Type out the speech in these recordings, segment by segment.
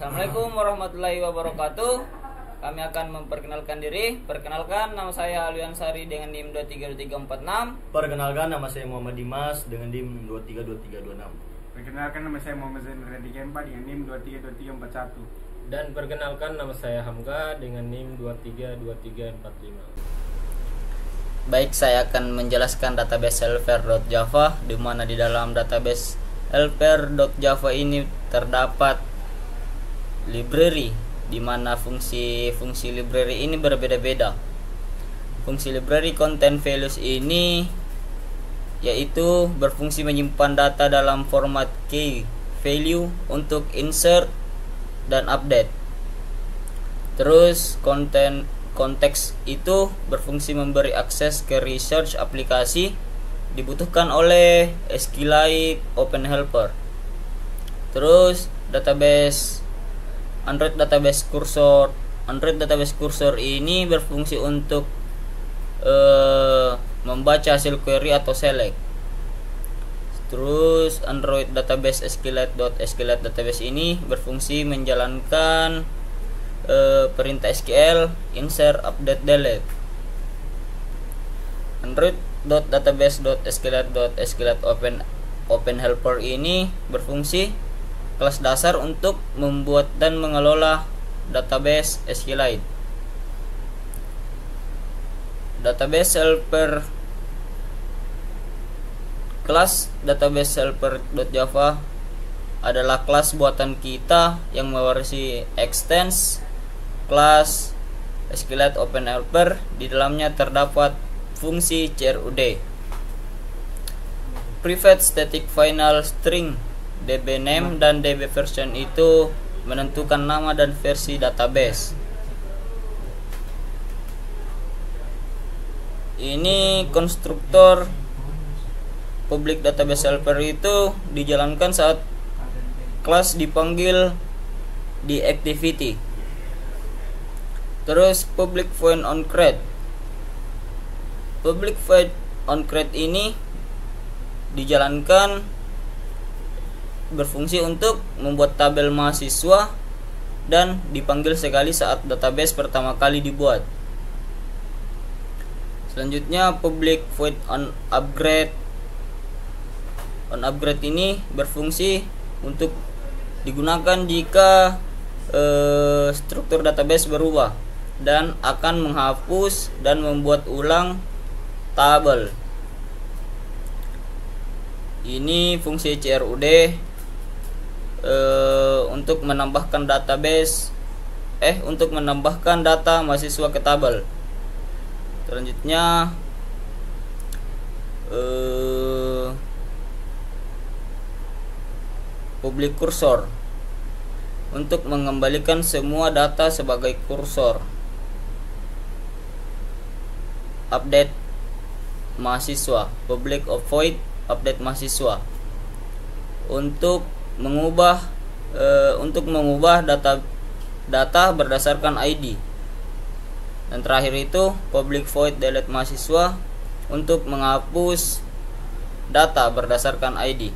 Assalamualaikum warahmatullahi wabarakatuh. Kami akan memperkenalkan diri. Perkenalkan, nama saya Alwian Sari dengan NIM 232346. Perkenalkan, nama saya Muhammad Dimas dengan NIM 232326. Perkenalkan, nama saya Muhammad Zain Radi Gempa dengan NIM 232341. Dan perkenalkan, nama saya Hamka dengan NIM 232345. Baik, saya akan menjelaskan database helper.java, di mana di dalam database helper.java ini terdapat library, di mana fungsi library ini berbeda-beda. Fungsi library content values ini yaitu berfungsi menyimpan data dalam format key value untuk insert dan update. Terus konteks itu berfungsi memberi akses ke research aplikasi dibutuhkan oleh SQLite Open Helper. Terus Android database cursor ini berfungsi untuk membaca hasil query atau select. Terus Android database SQLite database ini berfungsi menjalankan perintah SQL insert, update, delete. Android.database.sqlite Open Helper ini berfungsi kelas dasar untuk membuat dan mengelola database SQLite. Database helper kelas database helper.java adalah kelas buatan kita yang mewarisi extends kelas SQLite Open Helper. Di dalamnya terdapat fungsi CRUD, private static final string, DB name dan DB version itu menentukan nama dan versi database. Ini konstruktor public database helper itu dijalankan saat kelas dipanggil di activity. Terus public void on create. Public void on create ini dijalankan berfungsi untuk membuat tabel mahasiswa dan dipanggil sekali saat database pertama kali dibuat. Selanjutnya public void on upgrade. On upgrade ini berfungsi untuk digunakan jika struktur database berubah dan akan menghapus dan membuat ulang tabel. Ini fungsi CRUD untuk menambahkan menambahkan data mahasiswa ke tabel. Selanjutnya public cursor untuk mengembalikan semua data sebagai kursor. Update mahasiswa, public void update mahasiswa untuk mengubah data berdasarkan ID. Dan terakhir itu public void delete mahasiswa untuk menghapus data berdasarkan ID.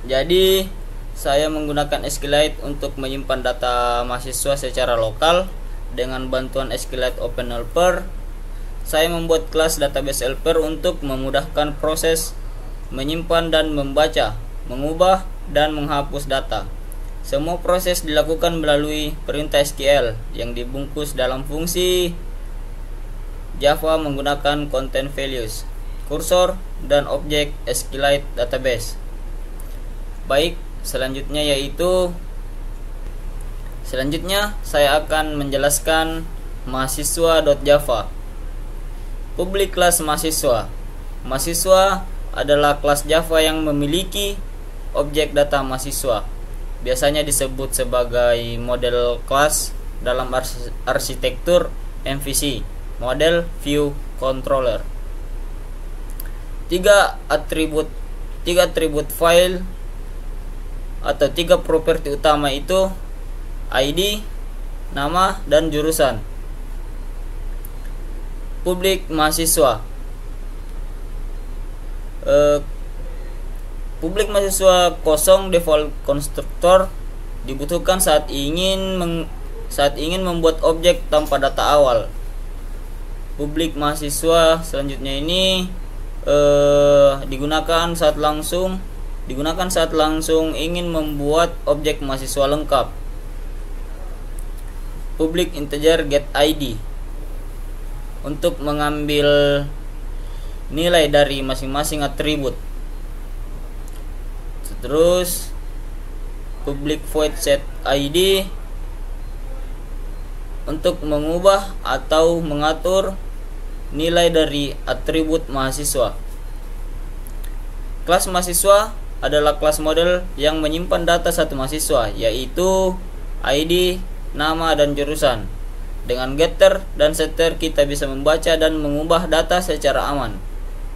Jadi saya menggunakan SQLite untuk menyimpan data mahasiswa secara lokal. Dengan bantuan SQLite Open Helper, saya membuat kelas database helper untuk memudahkan proses menyimpan dan membaca, mengubah dan menghapus data. Semua proses dilakukan melalui perintah SQL yang dibungkus dalam fungsi Java menggunakan content values, cursor, dan objek SQLite database. Baik, selanjutnya saya akan menjelaskan mahasiswa.java. Public class mahasiswa. Mahasiswa adalah kelas Java yang memiliki objek data mahasiswa. Biasanya disebut sebagai model class dalam arsitektur MVC, Model View Controller. Tiga atribut file atau tiga properti utama itu ID, nama, dan jurusan. Publik mahasiswa. Publik mahasiswa kosong default konstruktor dibutuhkan saat ingin membuat objek tanpa data awal. Publik mahasiswa selanjutnya ini digunakan saat langsung ingin membuat objek mahasiswa lengkap. Public integer get ID untuk mengambil nilai dari masing-masing atribut. Terus public void set ID untuk mengubah atau mengatur nilai dari atribut mahasiswa. Kelas mahasiswa adalah kelas model yang menyimpan data satu mahasiswa, yaitu ID, nama, dan jurusan. Dengan getter dan setter kita bisa membaca dan mengubah data secara aman.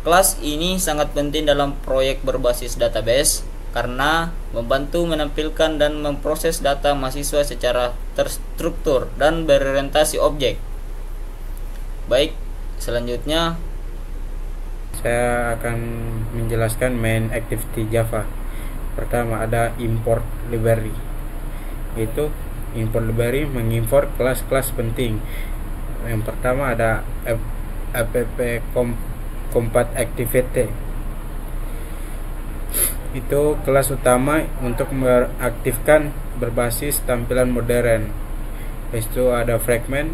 Kelas ini sangat penting dalam proyek berbasis database karena membantu menampilkan dan memproses data mahasiswa secara terstruktur dan berorientasi objek. Baik, selanjutnya saya akan menjelaskan main activity Java. Pertama ada import library. Itu import library mengimport kelas-kelas penting. Yang pertama ada app compat activity. Itu kelas utama untuk mengaktifkan berbasis tampilan modern. Itu ada fragment.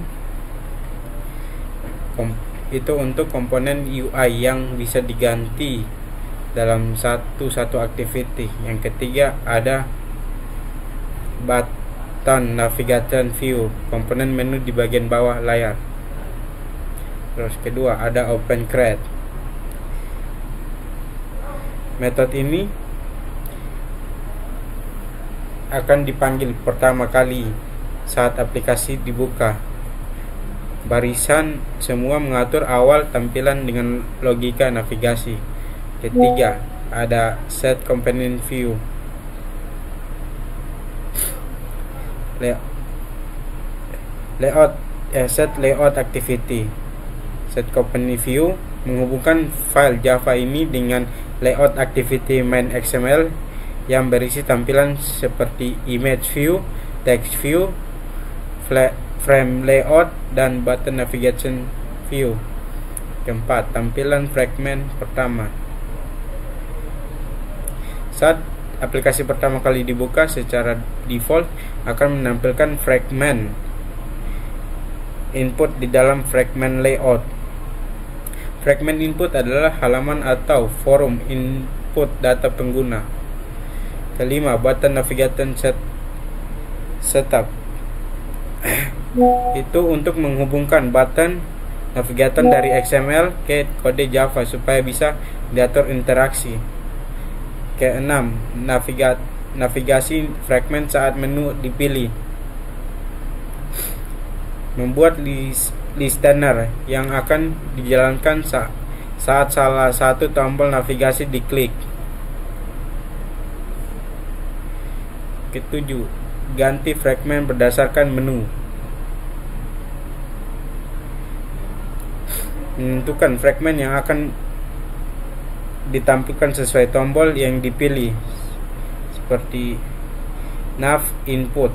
Itu untuk komponen UI yang bisa diganti dalam satu activity. Yang ketiga ada button navigation view, komponen menu di bagian bawah layar. Terus kedua ada open create. Metode ini akan dipanggil pertama kali saat aplikasi dibuka. Barisan semua mengatur awal tampilan dengan logika navigasi. Ketiga, ada set component view. Set layout activity. Set component view menghubungkan file Java ini dengan layout activity main XML yang berisi tampilan seperti image view, text view, frame layout, dan button navigation view. Keempat, tampilan fragment pertama. Saat aplikasi pertama kali dibuka, secara default akan menampilkan fragment input di dalam fragment layout. Fragment input adalah halaman atau forum input data pengguna. Kelima, button navigation setup. Itu untuk menghubungkan button navigator dari XML ke kode Java supaya bisa diatur interaksi. Keenam, navigasi fragment saat menu dipilih. Membuat listener yang akan dijalankan saat salah satu tombol navigasi diklik. Ketujuh, ganti fragment berdasarkan menu. Menentukan fragment yang akan ditampilkan sesuai tombol yang dipilih, seperti nav input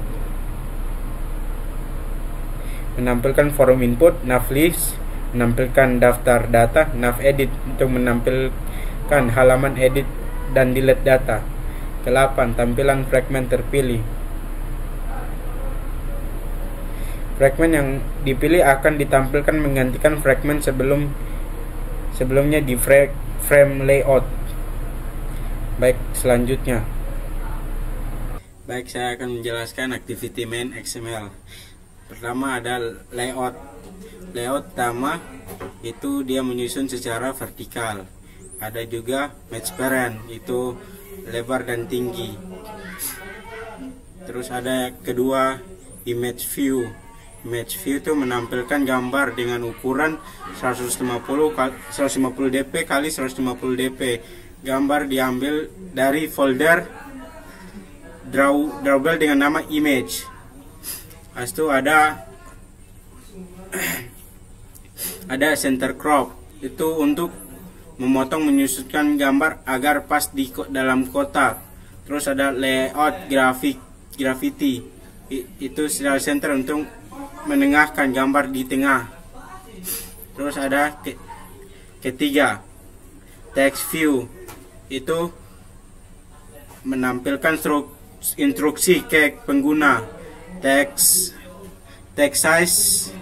menampilkan forum input, nav list menampilkan daftar data, nav edit untuk menampilkan halaman edit dan delete data. Ke-8, tampilan fragment terpilih. Fragment yang dipilih akan ditampilkan menggantikan fragment sebelumnya di frame layout. Baik, selanjutnya. Baik, saya akan menjelaskan activity main XML. Pertama ada layout. Layout pertama itu dia menyusun secara vertikal. Ada juga match parent, itu lebar dan tinggi. Terus ada kedua image view. Image view itu menampilkan gambar dengan ukuran 150 dp kali 150 dp. Gambar diambil dari folder drawable dengan nama image. Habis itu ada center crop, itu untuk memotong menyusutkan gambar agar pas di dalam kotak. Terus ada layout grafik. graffiti. Itu style center untuk menengahkan gambar di tengah. Terus ada ketiga, text view. Itu menampilkan instruksi ke pengguna. Text size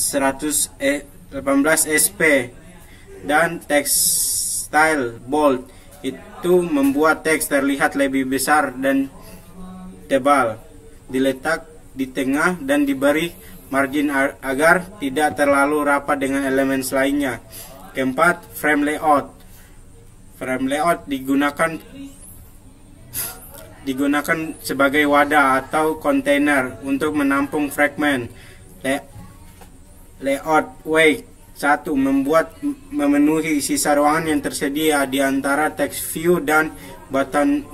118 sp dan text style bold. Itu membuat teks terlihat lebih besar dan tebal, diletak di tengah dan diberi margin agar tidak terlalu rapat dengan elemen lainnya. Keempat, frame layout. Frame layout digunakan sebagai wadah atau kontainer untuk menampung fragmen. Layout way 1 memenuhi sisa ruangan yang tersedia di antara text view dan button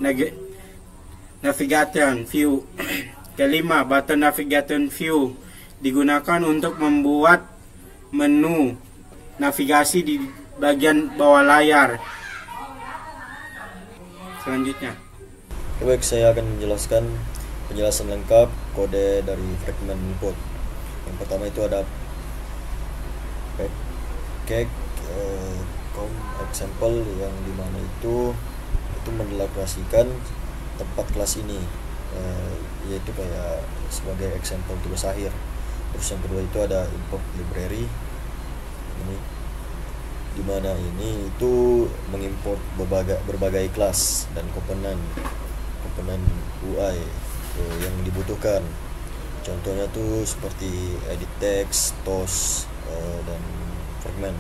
navigation view. Kelima, button navigation view digunakan untuk membuat menu navigasi di bagian bawah layar. Selanjutnya, baik, saya akan menjelaskan penjelasan lengkap kode dari fragment input. Yang pertama itu ada cake example, yang dimana itu mendeklarasikan tempat kelas ini, yaitu kayak sebagai example tugas akhir. Terus yang kedua itu ada import library ini, dimana ini itu mengimport berbagai kelas dan komponen UI yang dibutuhkan. Contohnya tuh seperti edit text, toast, dan fragment.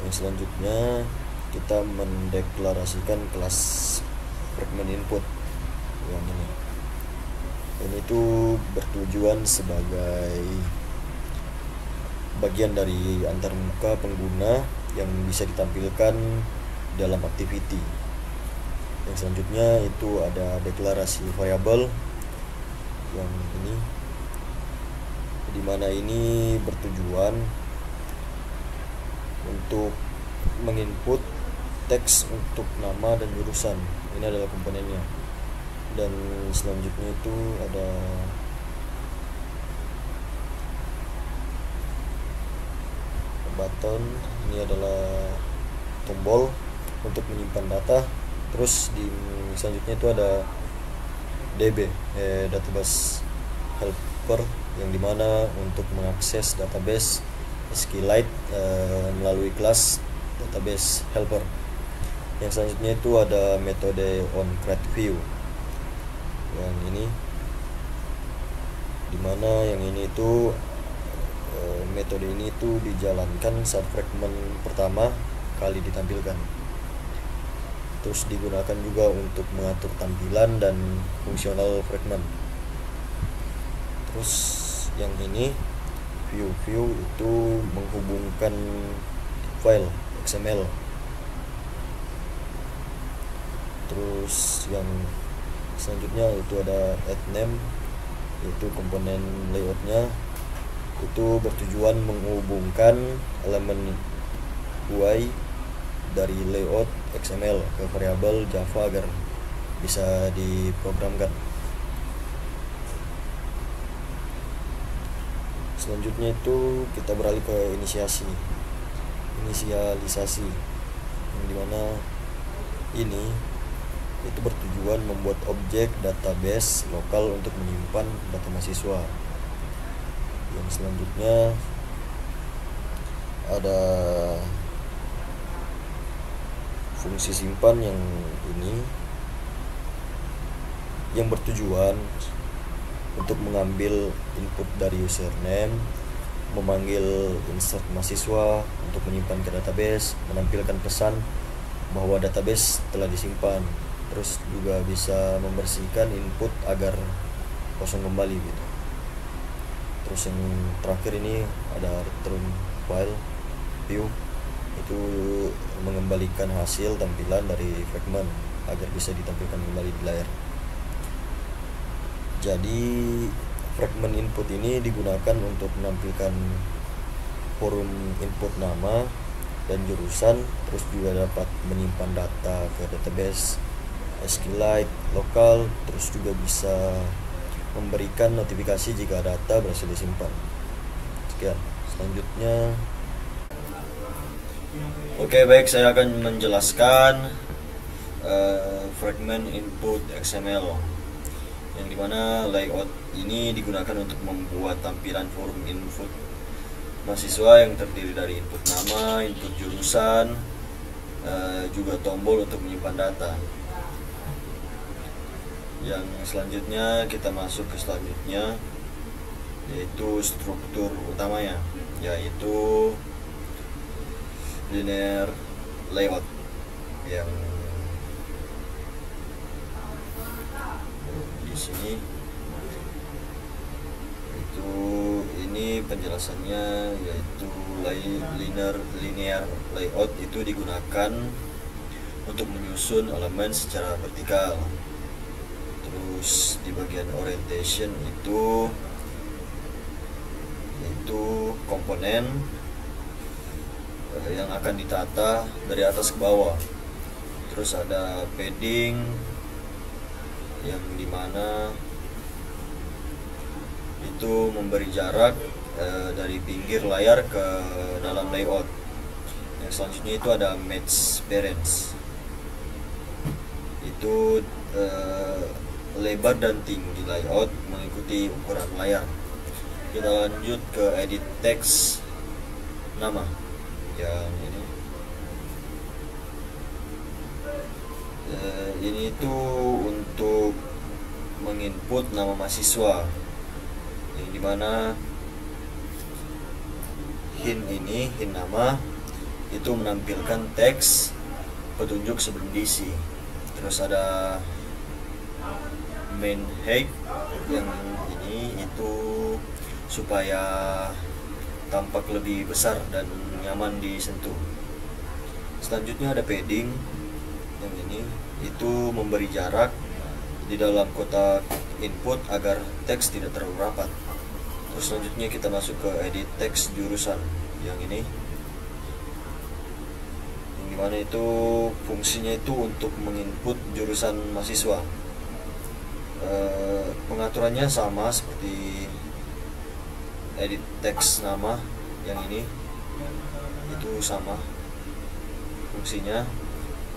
Yang selanjutnya kita mendeklarasikan kelas fragment input yang ini. Ini tuh bertujuan sebagai bagian dari antarmuka pengguna yang bisa ditampilkan dalam activity. Yang selanjutnya itu ada deklarasi variabel yang ini, dimana ini bertujuan untuk menginput teks untuk nama dan jurusan. Ini adalah komponennya. Dan selanjutnya itu ada button, ini adalah tombol untuk menyimpan data. Terus di selanjutnya itu ada DB, database helper, yang dimana untuk mengakses database SQLite melalui kelas database helper. Yang selanjutnya itu ada metode onCreateView yang ini, dimana yang ini itu metode ini itu dijalankan saat fragment pertama kali ditampilkan. Terus digunakan juga untuk mengatur tampilan dan fungsional fragment. Terus yang ini view itu menghubungkan file XML. Terus yang selanjutnya itu ada add name, itu komponen layoutnya itu bertujuan menghubungkan elemen UI dari layout XML ke variabel Java agar bisa diprogramkan. Selanjutnya itu kita beralih ke inisialisasi, yang dimana ini itu bertujuan membuat objek database lokal untuk menyimpan data mahasiswa. Yang selanjutnya ada fungsi simpan yang ini, yang bertujuan untuk mengambil input dari username, memanggil insert mahasiswa untuk menyimpan ke database, menampilkan pesan bahwa database telah disimpan. Terus juga bisa membersihkan input agar kosong kembali gitu. Terus yang terakhir ini ada return file view, itu mengembalikan hasil tampilan dari fragment agar bisa ditampilkan kembali di layar. Jadi fragment input ini digunakan untuk menampilkan forum input nama, dan jurusan, terus juga dapat menyimpan data ke database SQLite lokal, terus juga bisa memberikan notifikasi jika data berhasil disimpan. Sekian. Selanjutnya, oke, baik, saya akan menjelaskan fragment input XML, yang dimana layout ini digunakan untuk membuat tampilan form input mahasiswa yang terdiri dari input nama, input jurusan, juga tombol untuk menyimpan data. Yang selanjutnya kita masuk ke selanjutnya, yaitu struktur utamanya, yaitu linear layout, yang di sini. Ini penjelasannya, yaitu linear layout itu digunakan untuk menyusun elemen secara vertikal. Terus di bagian orientation itu komponen yang akan ditata dari atas ke bawah. Terus ada padding, yang dimana itu memberi jarak dari pinggir layar ke dalam layout. Yang selanjutnya itu ada match parents, itu lebar dan tinggi layout mengikuti ukuran layar. Kita lanjut ke edit text nama, yang ini itu untuk menginput nama mahasiswa, yang dimana hint nama itu menampilkan teks petunjuk sebelum diisi. Terus ada main height, yang ini itu supaya tampak lebih besar dan nyaman disentuh. Selanjutnya ada padding, yang ini itu memberi jarak di dalam kotak input agar teks tidak terlalu rapat. Terus selanjutnya kita masuk ke edit teks jurusan, yang ini, yang dimana itu fungsinya itu untuk menginput jurusan mahasiswa. Pengaturannya sama seperti edit teks nama, yang ini itu sama fungsinya.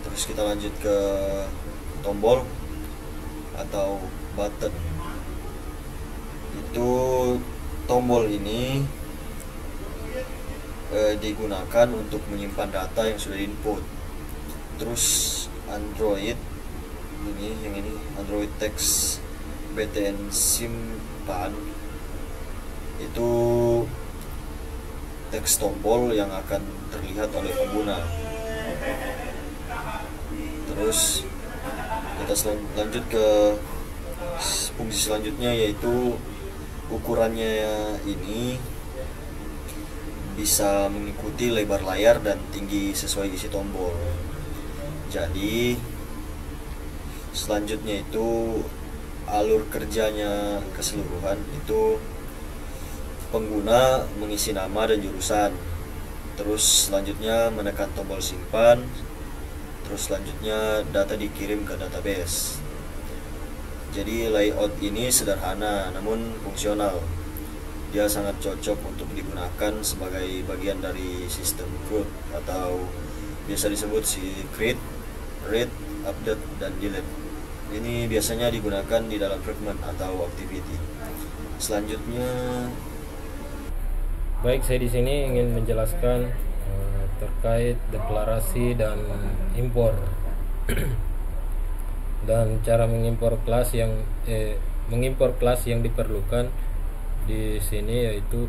Terus kita lanjut ke tombol atau button. Itu tombol ini digunakan untuk menyimpan data yang sudah diinput. Terus Android ini, yang ini Android text btn simpan, itu teks tombol yang akan terlihat oleh pengguna. Terus kita lanjut ke fungsi selanjutnya, yaitu ukurannya ini bisa mengikuti lebar layar dan tinggi sesuai isi tombol. Jadi selanjutnya itu alur kerjanya keseluruhan itu pengguna mengisi nama dan jurusan. Terus selanjutnya menekan tombol simpan. Terus selanjutnya data dikirim ke database. Jadi layout ini sederhana namun fungsional. Dia sangat cocok untuk digunakan sebagai bagian dari sistem CRUD, atau biasa disebut si create, read, update, dan delete. Ini biasanya digunakan di dalam fragment atau activity. Selanjutnya, baik, saya di sini ingin menjelaskan terkait deklarasi dan impor dan cara mengimpor kelas yang diperlukan di sini, yaitu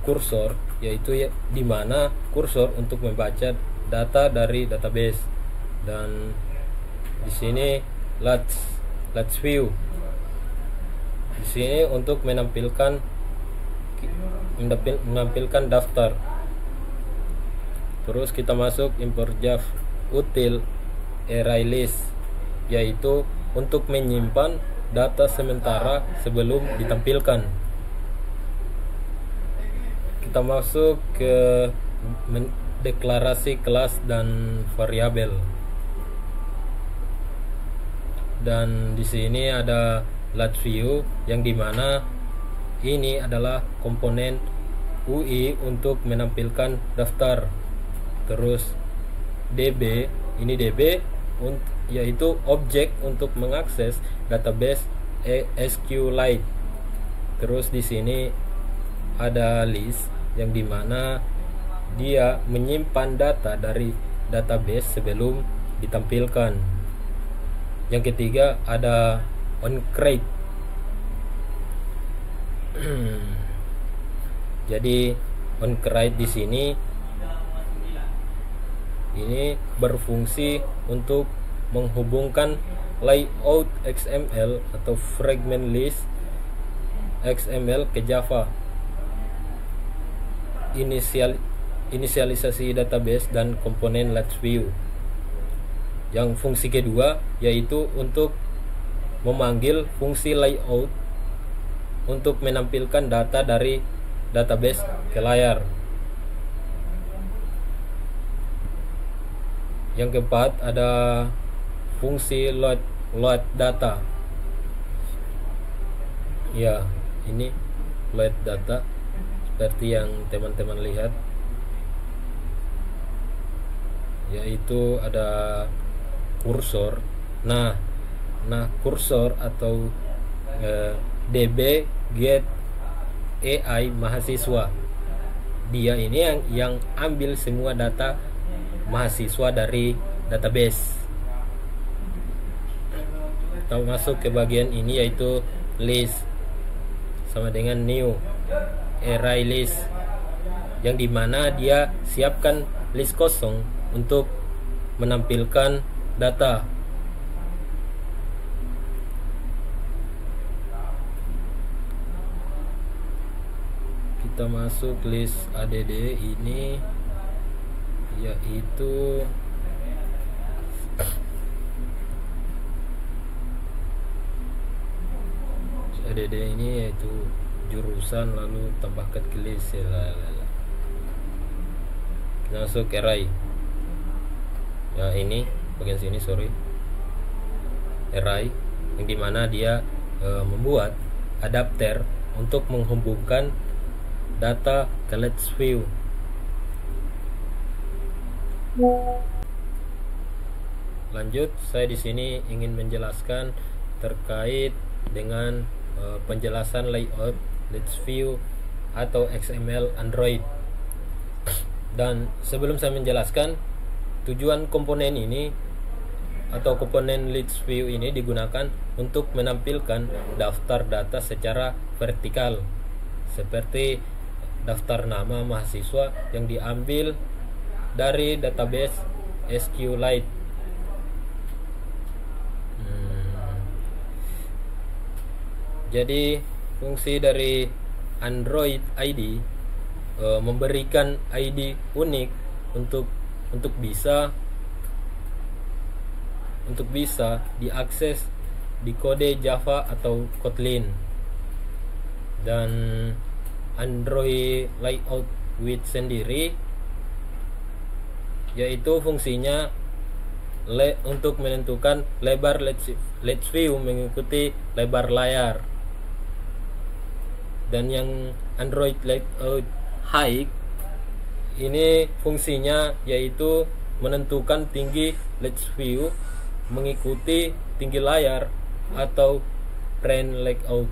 kursor, yaitu di mana kursor untuk membaca data dari database, dan di sini large view di sini untuk menampilkan daftar. Terus kita masuk import JAV util array list, yaitu untuk menyimpan data sementara sebelum ditampilkan. Kita masuk ke deklarasi kelas dan variabel. Dan di sini ada Last View yang dimana ini adalah komponen UI untuk menampilkan daftar. Terus DB, ini DB yaitu objek untuk mengakses database SQLite. Terus di sini ada list yang dimana dia menyimpan data dari database sebelum ditampilkan. Yang ketiga ada onCreate. Jadi onCreate di sini ini berfungsi untuk menghubungkan layout XML atau fragment list XML ke Java. Inisialisasi database dan komponen Last View. Yang fungsi kedua yaitu untuk memanggil fungsi layout untuk menampilkan data dari database ke layar. Yang keempat ada fungsi load data. Ya, ini load data seperti yang teman-teman lihat, yaitu ada kursor. Nah kursor atau DB get AI mahasiswa, dia ini yang ambil semua data mahasiswa dari database. Kita masuk ke bagian ini yaitu list sama dengan new array list, yang dimana dia siapkan list kosong untuk menampilkan data. Kita masuk list add ini, yaitu add ini yaitu jurusan lalu tambahkan ke list. Kita masuk array. Ya, ini bagian sini, array yang dimana dia membuat adapter untuk menghubungkan data ke Last View. Lanjut, saya di sini ingin menjelaskan terkait dengan penjelasan layout Last View atau XML Android. Dan sebelum saya menjelaskan, tujuan komponen ini atau komponen Last View ini digunakan untuk menampilkan daftar data secara vertikal, seperti daftar nama mahasiswa yang diambil dari database SQLite. Jadi fungsi dari Android ID memberikan ID unik untuk bisa diakses di kode Java atau Kotlin. Dan Android layout width sendiri yaitu fungsinya untuk menentukan lebar Last View mengikuti lebar layar. Dan yang Android layout height ini fungsinya yaitu menentukan tinggi Last View mengikuti tinggi layar atau trend layout.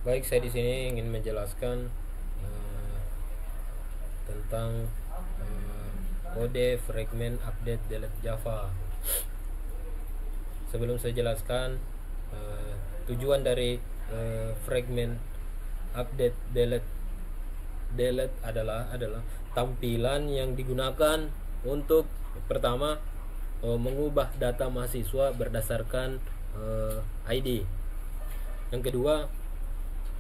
Baik, saya di sini ingin menjelaskan tentang kode fragment update delete Java. Sebelum saya jelaskan tujuan dari fragment update delete adalah tampilan yang digunakan untuk pertama mengubah data mahasiswa berdasarkan ID. Yang kedua,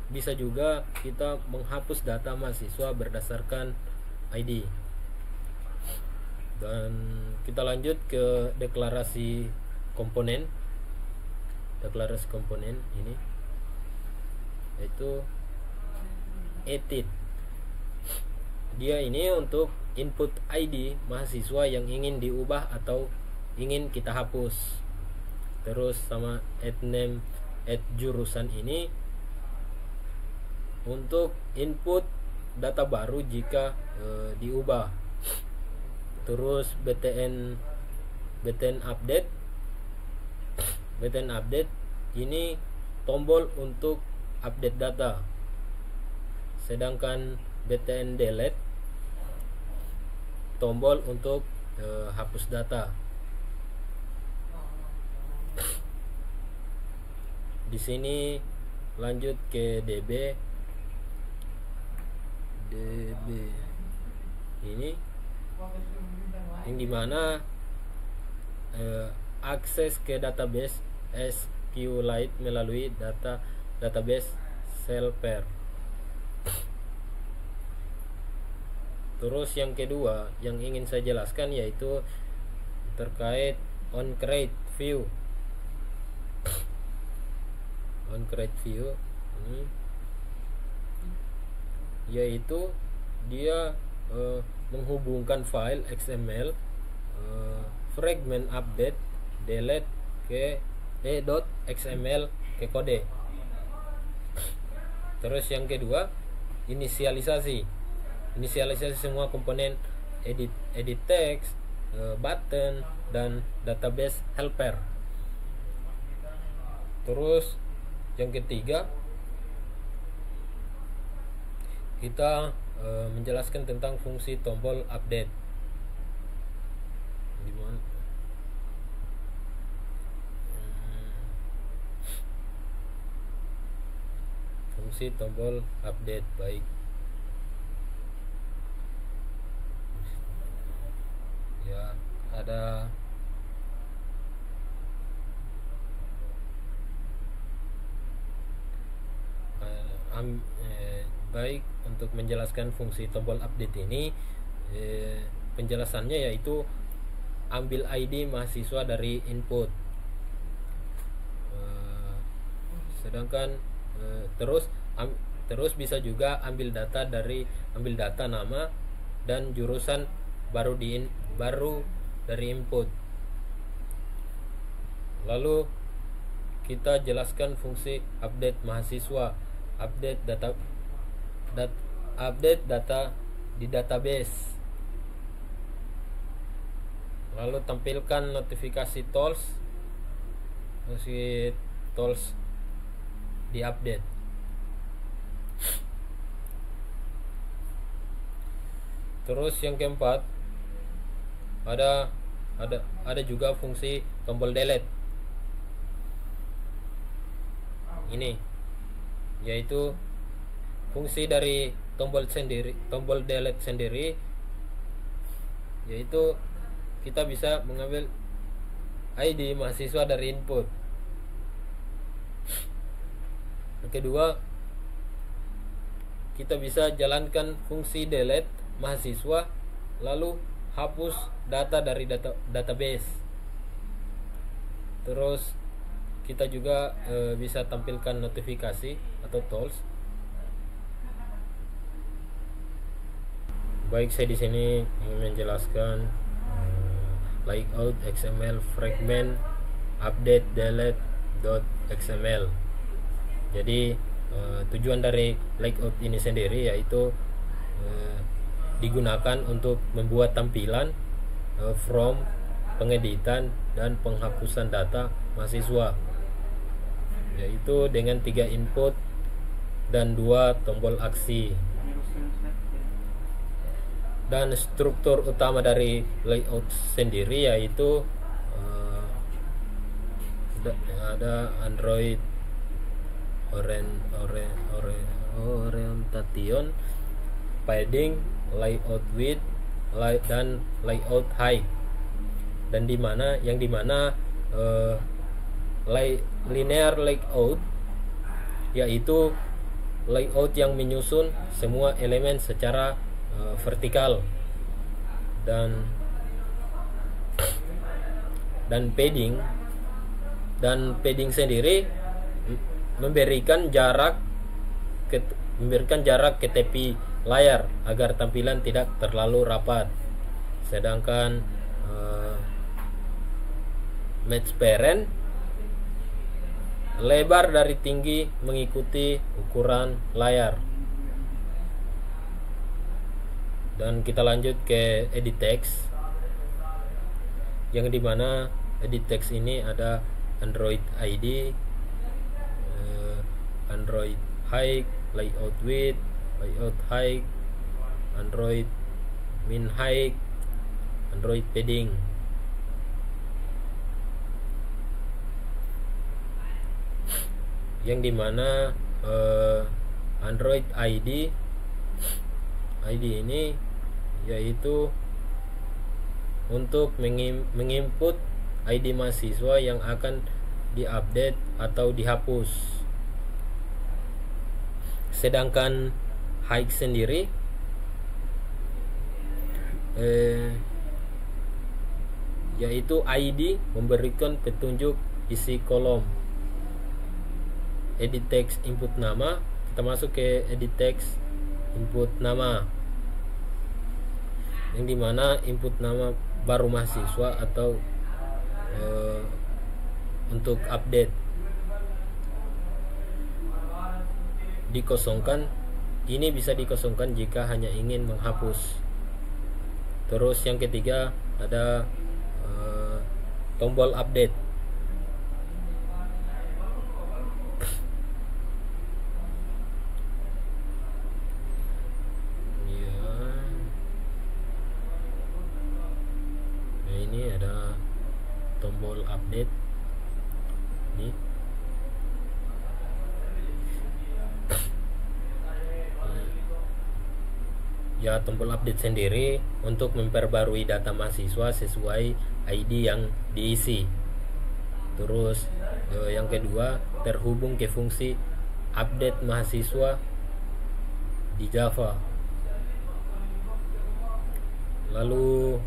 bisa juga kita menghapus data mahasiswa berdasarkan ID. Dan kita lanjut ke deklarasi komponen. Deklarasi komponen ini yaitu edit. dia ini untuk input ID mahasiswa yang ingin diubah atau ingin kita hapus. Terus sama add name, add jurusan ini untuk input data baru jika diubah. Terus btn update ini tombol untuk update data, sedangkan btn delete tombol untuk hapus data. Di sini lanjut ke DB ini yang dimana akses ke database SQLite melalui database Selper. Terus yang kedua yang ingin saya jelaskan yaitu terkait onCreate view. OnCreate view ini yaitu dia menghubungkan file XML fragment update delete ke .xml ke kode. Terus yang kedua inisialisasi semua komponen edit text, button dan database helper. Terus yang ketiga kita menjelaskan tentang fungsi tombol update. Dimana? Fungsi tombol update baik. Ya, ada baik untuk menjelaskan fungsi tombol update ini penjelasannya yaitu ambil ID mahasiswa dari input, sedangkan terus bisa juga ambil data nama dan jurusan baru dari input. Lalu kita jelaskan fungsi update mahasiswa, update data di database. Lalu tampilkan notifikasi tools di update. Terus yang keempat ada juga fungsi tombol delete ini, yaitu fungsi dari tombol delete sendiri, yaitu kita bisa mengambil ID mahasiswa dari input. Yang kedua, kita bisa jalankan fungsi delete mahasiswa lalu hapus data dari database. Terus kita juga bisa tampilkan notifikasi atau tools. Baik, saya di sini ingin menjelaskan layout XML fragment update delete.xml. Jadi tujuan dari layout ini sendiri yaitu digunakan untuk membuat tampilan from, pengeditan dan penghapusan data mahasiswa, yaitu dengan 3 input dan 2 tombol aksi. Dan struktur utama dari layout sendiri yaitu ada Android orientation, padding, layout width, dan layout height. Dan dimana linear layout yaitu layout yang menyusun semua elemen secara vertikal, dan padding sendiri memberikan jarak ke tepi layar agar tampilan tidak terlalu rapat. Sedangkan match parent lebar dari tinggi mengikuti ukuran layar. Dan kita lanjut ke edit text, yang dimana edit text ini ada Android ID, Android height, layout width, layout height, Android min height, Android padding. Yang dimana Android ID ini yaitu untuk menginput ID mahasiswa yang akan diupdate atau dihapus. Sedangkan height sendiri yaitu ID memberikan petunjuk isi kolom. Edit text input nama, kita masuk ke edit text input nama, yang dimana input nama baru mahasiswa atau untuk update dikosongkan. Ini bisa dikosongkan jika hanya ingin menghapus. Terus yang ketiga ada tombol update. Nah, ini ada tombol update nih. Ya, tombol update sendiri untuk memperbarui data mahasiswa sesuai ID yang diisi. Terus yang kedua, terhubung ke fungsi update mahasiswa di Java. Lalu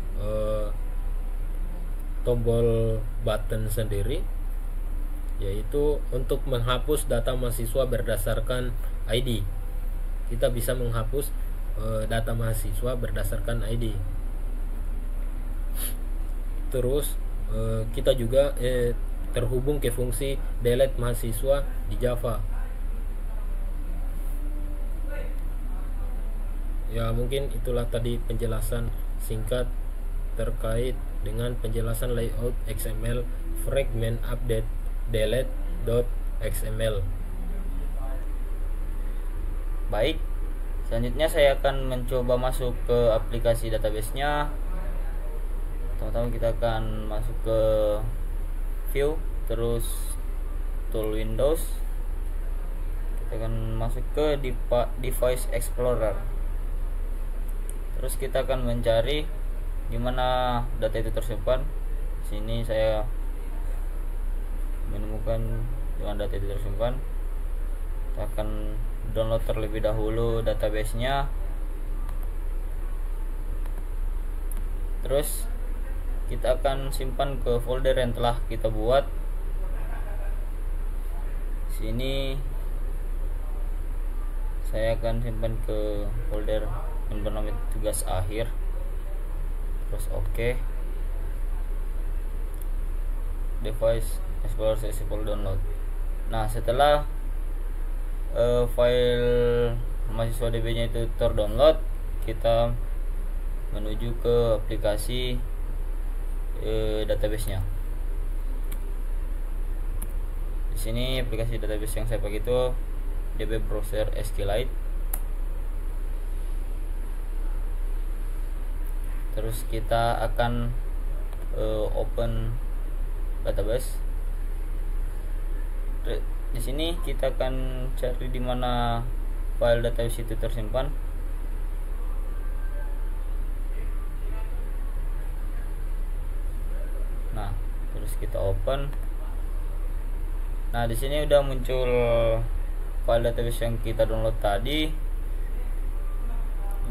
tombol button sendiri yaitu untuk menghapus data mahasiswa berdasarkan ID. Kita bisa menghapus data mahasiswa berdasarkan ID. Terus kita juga terhubung ke fungsi delete mahasiswa di Java. Ya, mungkin itulah tadi penjelasan singkat terkait dengan penjelasan layout XML fragment update delete.xml. Baik, selanjutnya saya akan mencoba masuk ke aplikasi database-nya. Pertama kita akan masuk ke view, terus tool Windows. Kita akan masuk ke device explorer. Terus kita akan mencari di mana data itu tersimpan. Sini saya menemukan di mana data itu tersimpan. Kita akan download terlebih dahulu database-nya. Terus kita akan simpan ke folder yang telah kita buat. Sini saya akan simpan ke folder yang bernama tugas akhir. Terus oke. Device Explorer successful download. Nah, setelah file mahasiswa DB-nya itu terdownload, kita menuju ke aplikasi database-nya. Di sini aplikasi database yang saya pakai itu DB Browser SQLite. Terus kita akan open database. Di sini kita akan cari di mana file database itu tersimpan. Nah, terus kita open. Nah, di sini udah muncul file database yang kita download tadi.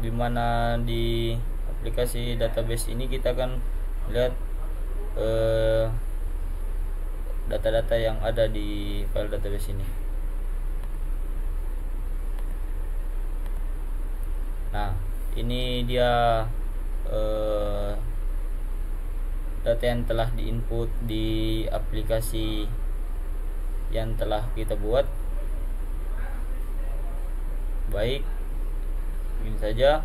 Di mana di aplikasi database ini kita akan lihat data-data yang ada di file database ini. Nah, ini dia data yang telah diinput di aplikasi yang telah kita buat. Baik, ini saja.